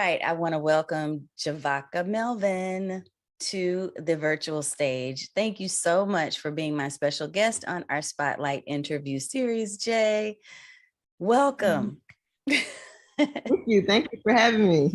right, I want to welcome Juvockia Melvin to the virtual stage. Thank you so much for being my special guest on our Spotlight interview series, Jay. Welcome. Thank you. Thank you for having me.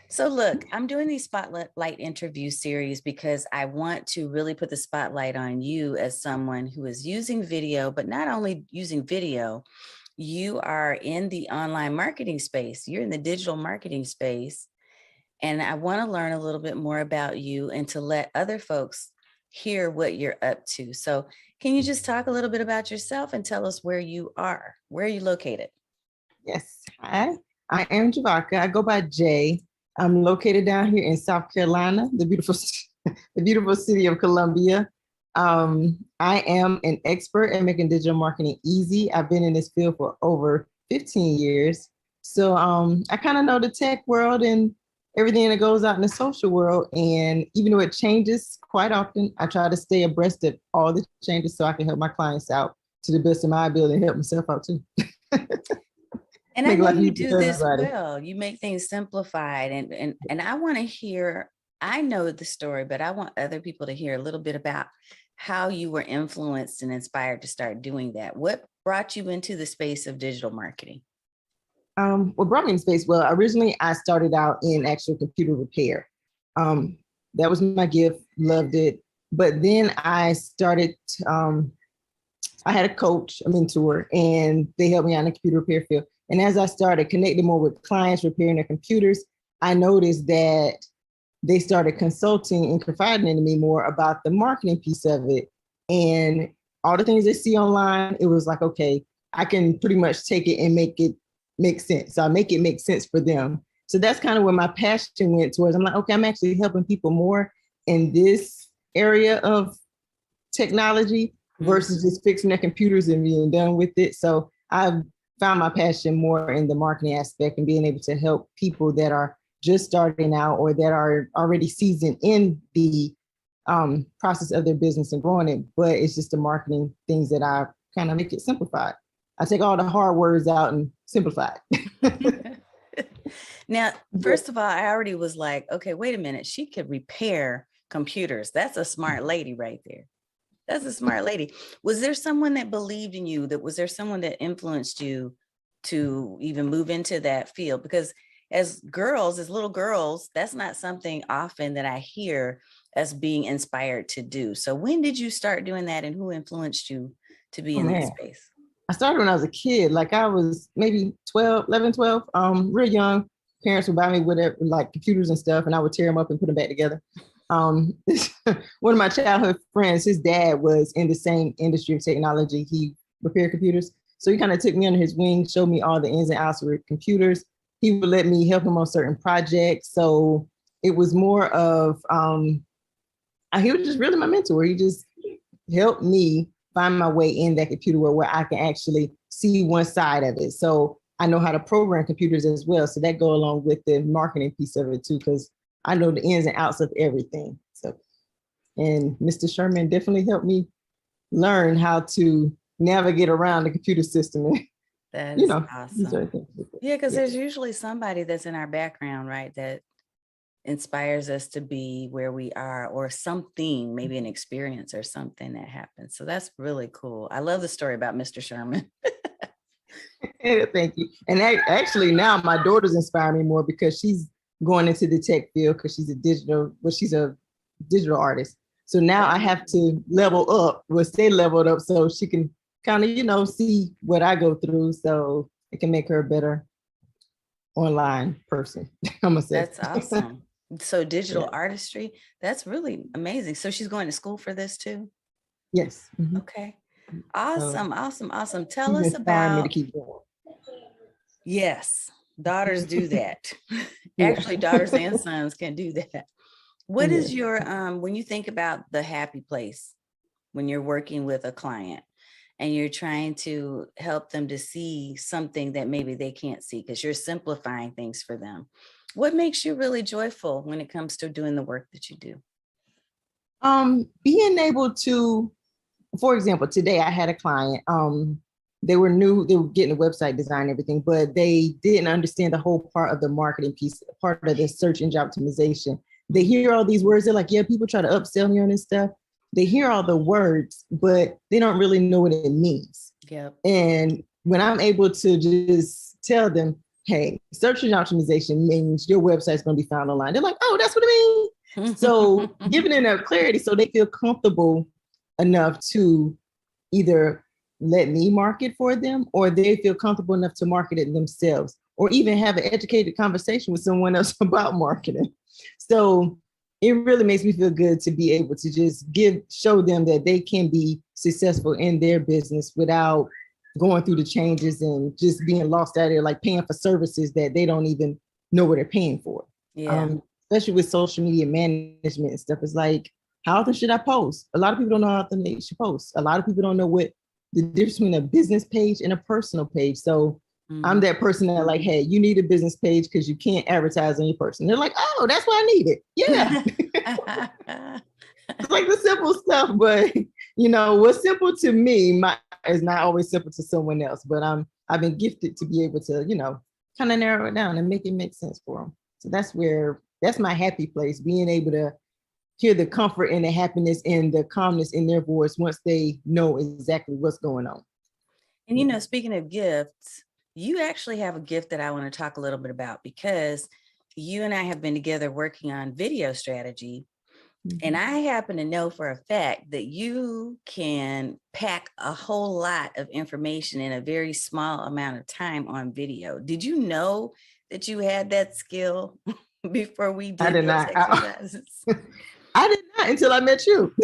So look, I'm doing these Spotlight interview series because I want to really put the spotlight on you as someone who is using video, but not only using video, you are in the online marketing space. You're in the digital marketing space. And I want to learn a little bit more about you and to let other folks hear what you're up to. So can you just talk a little bit about yourself and tell us where you are? Where are you located? Yes. Hi, I am Juvockia. I go by Jay. I'm located down here in South Carolina, the beautiful city of Columbia. I am an expert at making digital marketing easy. I've been in this field for over 15 years. So I kind of know the tech world and everything that goes out in the social world. And even though it changes quite often, I try to stay abreast of all the changes so I can help my clients out to the best of my ability and help myself out too. And I know you do this well. You make things simplified. And I want to hear, I know the story, but I want other people to hear a little bit about how you were influenced and inspired to start doing that. What brought you into the space of digital marketing? What brought me in space? Well, originally I started out in actual computer repair. That was my gift, loved it. But then I started, I had a coach, a mentor, and they helped me out in the computer repair field. And as I started connecting more with clients repairing their computers, I noticed that they started consulting and confiding in me more about the marketing piece of it. And all the things they see online, it was like, okay, I can pretty much take it and make it make sense. So I make it make sense for them. So that's kind of where my passion went towards. I'm like, okay, I'm actually helping people more in this area of technology versus just fixing their computers and being done with it. So I've found my passion more in the marketing aspect and being able to help people that are just starting out or that are already seasoned in the process of their business and growing it. But it's just the marketing things that I kind of make it simplified. I take all the hard words out and simplify it. Now, first of all, I already was like, okay, wait a minute. She could repair computers. That's a smart lady right there. That's a smart lady. Was there someone that believed in you? Was there someone that influenced you to even move into that field? Because as girls, as little girls, that's not something often that I hear as being inspired to do. So when did you start doing that and who influenced you to be in that space? I started when I was a kid. Like I was maybe 11, 12, real young. Parents would buy me whatever, like computers and stuff, and I would tear them up and put them back together. One of my childhood friends, his dad was in the same industry of technology. He repaired computers. So he kind of took me under his wing, showed me all the ins and outs with computers. He would let me help him on certain projects. So it was more of, he was just really my mentor. He just helped me find my way in that computer world where I can actually see one side of it. So I know how to program computers as well. So that go along with the marketing piece of it too, because I know the ins and outs of everything. So, and Mr. Sherman definitely helped me learn how to navigate around the computer system. That is awesome. Yeah, because there's usually somebody that's in our background, right, that inspires us to be where we are, or something, maybe an experience or something that happens. So that's really cool. I love the story about Mr. Sherman. Thank you. And actually now my daughters inspire me more because she's going into the tech field because she's a digital artist. So now I have to stay leveled up so she can kind of, see what I go through so it can make her a better online person. I'm gonna say. That's awesome. So digital artistry, that's really amazing. So she's going to school for this too? Yes. Mm-hmm. Okay. Awesome. Awesome. Tell us about me to keep going. Yes, daughters do that. Actually, daughters and sons can do that. What is your when you think about the happy place when you're working with a client and you're trying to help them to see something that maybe they can't see because you're simplifying things for them? What makes you really joyful when it comes to doing the work that you do? Being able to, for example, today I had a client. they were new, they were getting the website design and everything, but they didn't understand the whole part of the marketing piece, part of the search engine optimization. They hear all these words, they're like, yeah, people try to upsell me on this stuff. They hear all the words, but they don't really know what it means. Yep. And when I'm able to just tell them, hey, search engine optimization means your website's going to be found online, they're like, oh, that's what it means. So giving them that clarity so they feel comfortable enough to either let me market for them, or they feel comfortable enough to market it themselves, or even have an educated conversation with someone else about marketing. So it really makes me feel good to be able to just show them that they can be successful in their business without going through the changes and just being lost out there, like paying for services that they don't even know what they're paying for. Yeah. Especially with social media management and stuff. It's like, how often should I post? A lot of people don't know how often they should post. A lot of people don't know what the difference between a business page and a personal page. So I'm that person that like, hey, you need a business page because you can't advertise on your person. They're like, oh, that's why I need it. Yeah. It's like the simple stuff, but what's simple to me is not always simple to someone else. But I've been gifted to be able to, kind of narrow it down and make it make sense for them. So that's my happy place, being able to hear the comfort and the happiness and the calmness in their voice once they know exactly what's going on. And speaking of gifts, you actually have a gift that I want to talk a little bit about, because you and I have been together working on video strategy. And I happen to know for a fact that you can pack a whole lot of information in a very small amount of time on video. Did you know that you had that skill before we did those exercises? I did not until I met you.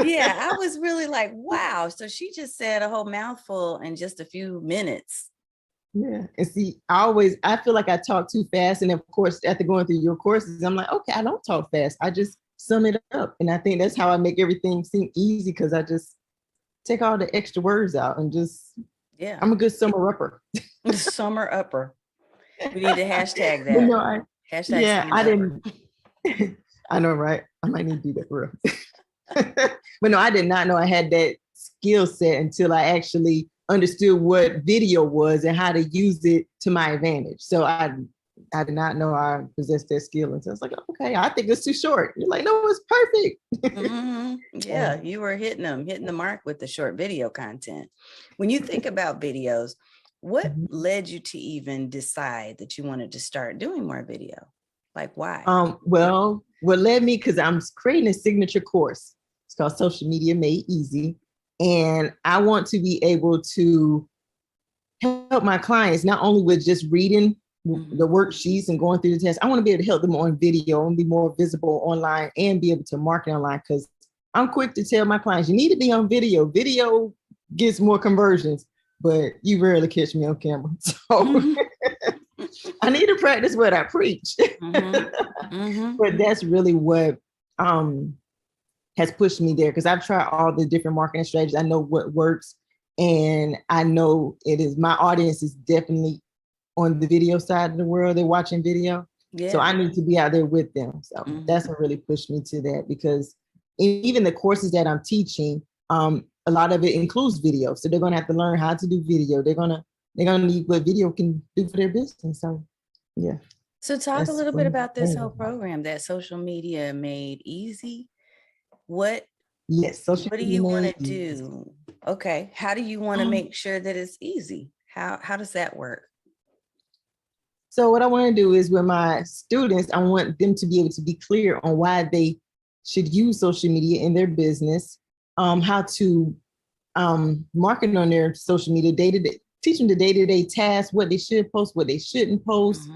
Yeah, I was really like, wow. So she just said a whole mouthful in just a few minutes. Yeah. And see, I feel like I talk too fast. And of course, after going through your courses, I'm like, okay, I don't talk fast. I just sum it up. And I think that's how I make everything seem easy, because I just take all the extra words out and just, I'm a good summer upper. Summer upper. We need to hashtag that. Hashtag I didn't. I know, right? I might need to do that for real. But no, I did not know I had that skill set until I actually understood what video was and how to use it to my advantage. So I did not know I possessed that skill. And so I was like, okay, I think it's too short. You're like, no, it's perfect. Yeah, you were hitting the mark with the short video content. When you think about videos, what led you to even decide that you wanted to start doing more video? Like, why? Well, what led me, because I'm creating a signature course. It's called Social Media Made Easy. And I want to be able to help my clients, not only with just reading the worksheets and going through the tests. I want to be able to help them on video and be more visible online and be able to market online, because I'm quick to tell my clients, you need to be on video. Video gets more conversions, but you rarely catch me on camera. So I need to practice what I preach. But that's really what has pushed me there, because I've tried all the different marketing strategies. I know what works, and I know my audience is definitely on the video side of the world. They're watching video. So I need to be out there with them. So that's what really pushed me to that, because even the courses that I'm teaching, a lot of it includes video. So they're going to have to learn how to do video. They're going to need what video can do for their business. So, yeah. So talk a little bit about this whole program, that Social Media Made Easy. What do you want to do? Okay. How do you want to make sure that it's easy? How does that work? So what I want to do is, with my students, I want them to be able to be clear on why they should use social media in their business, how to market on their social media day-to-day, teach them the day-to-day tasks, what they should post, what they shouldn't post.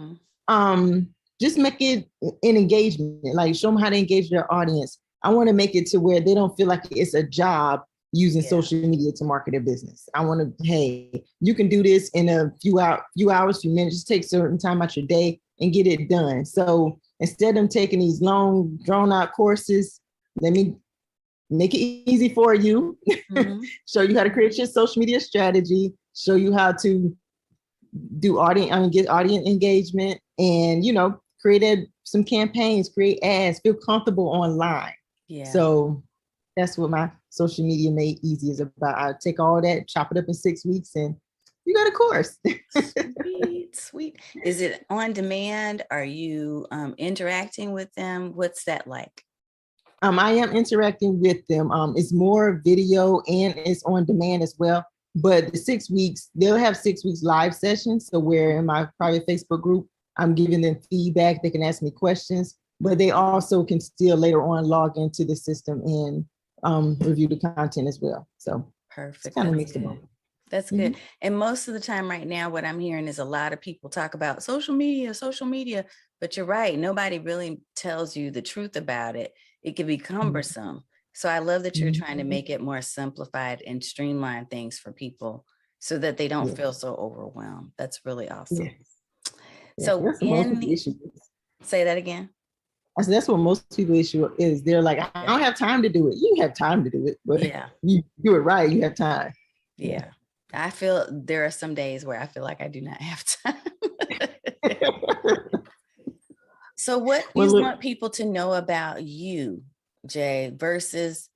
Just make it an engagement, like show them how to engage their audience. I want to make it to where they don't feel like it's a job using social media to market their business. I want to, hey, you can do this in a few hours, few minutes, just take certain time out your day and get it done. So instead of them taking these long, drawn out courses, let me make it easy for you, show you how to create your social media strategy, show you how to do get audience engagement, and, create some campaigns, create ads, feel comfortable online. So That's what my social media made easy is about. I take all that, chop it up in 6 weeks, and you got a course. Sweet, sweet. Is it on demand? Are you interacting with them? What's that like? I am interacting with them. It's more video and it's on demand as well. But the 6 weeks, they'll have 6 weeks live sessions. So where in my private Facebook group, I'm giving them feedback. They can ask me questions, but they also can still later on log into the system and review the content as well. So Perfect. it's kind of mixed about. That's good. And most of the time right now, what I'm hearing is a lot of people talk about social media, but you're right. Nobody really tells you the truth about it. It can be cumbersome. So I love that you're trying to make it more simplified and streamline things for people so that they don't feel so overwhelmed. That's really awesome. So say that again. I said, that's what most people issue is. They're like, I don't have time to do it. You have time to do it, but you do it right. You have time. Yeah. I feel there are some days where I feel like I do not have time. So what do you want people to know about you, Jay, versus,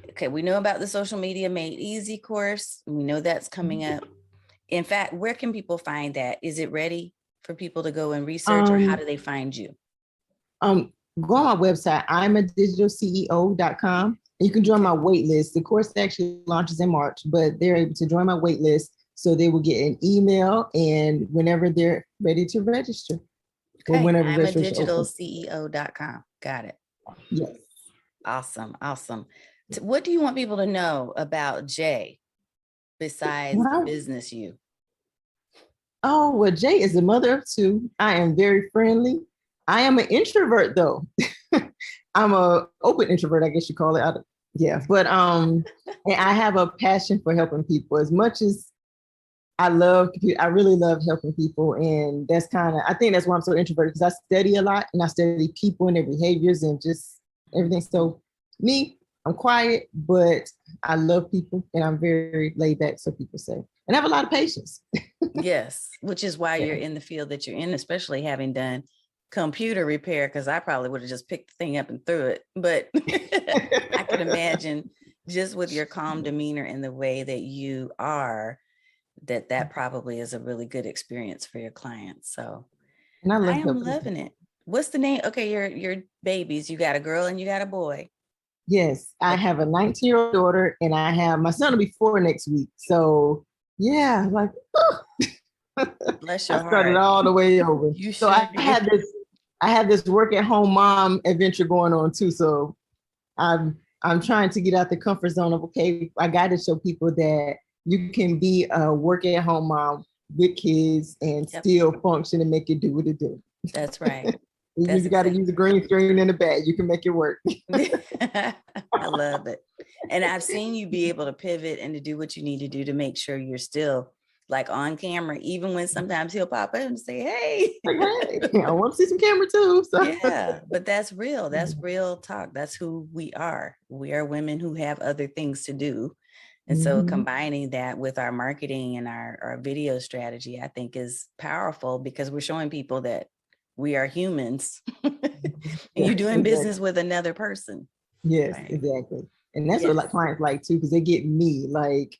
okay, we know about the Social Media Made Easy course. We know that's coming up. In fact, where can people find that? Is it ready for people to go and research, or how do they find you? Go on my website, imadigitalceo.com. You can join my wait list. The course actually launches in March, but they're able to join my wait list. So they will get an email and whenever they're ready to register. Okay, imadigitalceo.com. Got it. Yes. Awesome. Awesome. What do you want people to know about Jay besides the business you? Oh, well, Jay is a mother of two. I am very friendly. I am an introvert though. I'm a open introvert, I guess you call it. But and I have a passion for helping people. As much as I really love helping people, and that's I think that's why I'm so introverted, because I study a lot and I study people and their behaviors and just everything. So I'm quiet, but I love people and I'm very laid back, so people say, and I have a lot of patience. Yes, which is why you're in the field that you're in, especially having done computer repair, because I probably would have just picked the thing up and threw it. But I can imagine just with your calm demeanor and the way that you are, that probably is a really good experience for your clients. So I am loving it. What's the name? Okay, your babies, you got a girl and you got a boy. Yes, I have a 19-year-old daughter and I have my son will be 4 next week. So yeah, like bless your heart. I started all the way over. So I had this work at home mom adventure going on too. So I'm trying to get out the comfort zone of, okay, I got to show people that you can be a work at home mom with kids and still function and make it do what it do. That's right. You got to use a green screen in the bag. You can make it work. I love it. And I've seen you be able to pivot and to do what you need to do to make sure you're still like on camera, even when sometimes he'll pop up and say, hey, I want to see some camera too. So. Yeah, but that's real. That's real talk. That's who we are. We are women who have other things to do. And so combining that with our marketing and our video strategy, I think is powerful, because we're showing people that we are humans and you're doing business with another person. Yes, exactly. And that's what clients like too, because they get me. Like,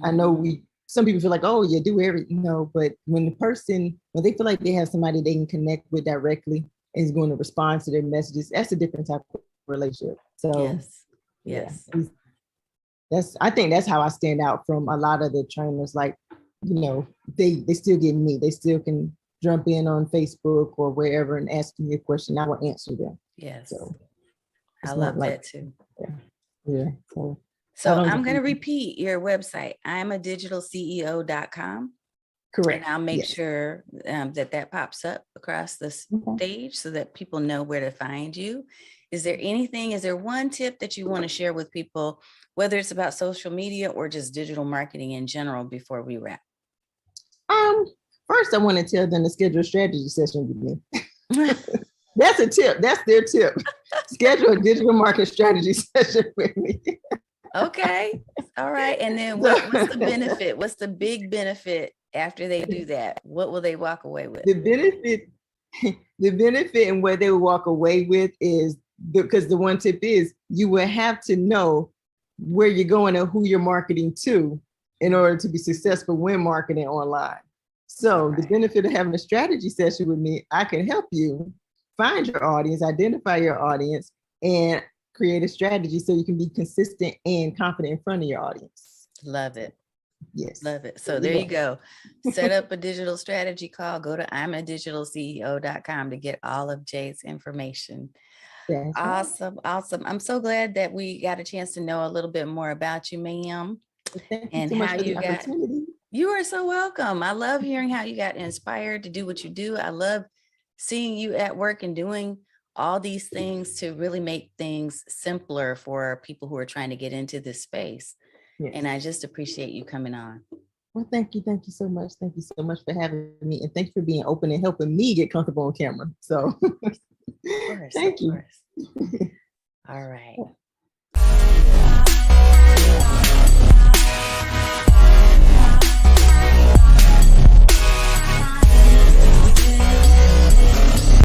I know some people feel like, oh, you do everything, but when they feel like they have somebody they can connect with directly and is going to respond to their messages, that's a different type of relationship. So yes. I think that's how I stand out from a lot of the trainers. Like, they still get me. They still can jump in on Facebook or wherever and ask me a question. I will answer them. Yes. So I love that too. Yeah. So I'm going to repeat your website, imadigitalceo.com. Correct. And I'll make sure that pops up across the stage so that people know where to find you. Is there one tip that you want to share with people, whether it's about social media or just digital marketing in general, before we wrap? First, I want to tell them to schedule a strategy session with me. That's a tip. That's their tip. Schedule a digital market strategy session with me. Okay. All right. And then what's the benefit? What's the big benefit after they do that? What will they walk away with? The benefit and what they will walk away with is, because the one tip is, you will have to know where you're going and who you're marketing to in order to be successful when marketing online. So the benefit of having a strategy session with me, I can help you find your audience, identify your audience, and create a strategy so you can be consistent and confident in front of your audience. Love it. Yes. Love it. So there you go. Set up a digital strategy call. Go to imadigitalceo.com to get all of Jade's information. That's awesome. Right. Awesome. I'm so glad that we got a chance to know a little bit more about you, ma'am. Thank you so much for the opportunity. You are so welcome. I love hearing how you got inspired to do what you do. I love seeing you at work and doing all these things to really make things simpler for people who are trying to get into this space. Yes. And I just appreciate you coming on. Well, thank you. Thank you so much. Thank you so much for having me. And thanks for being open and helping me get comfortable on camera. So of course, thank you. All right.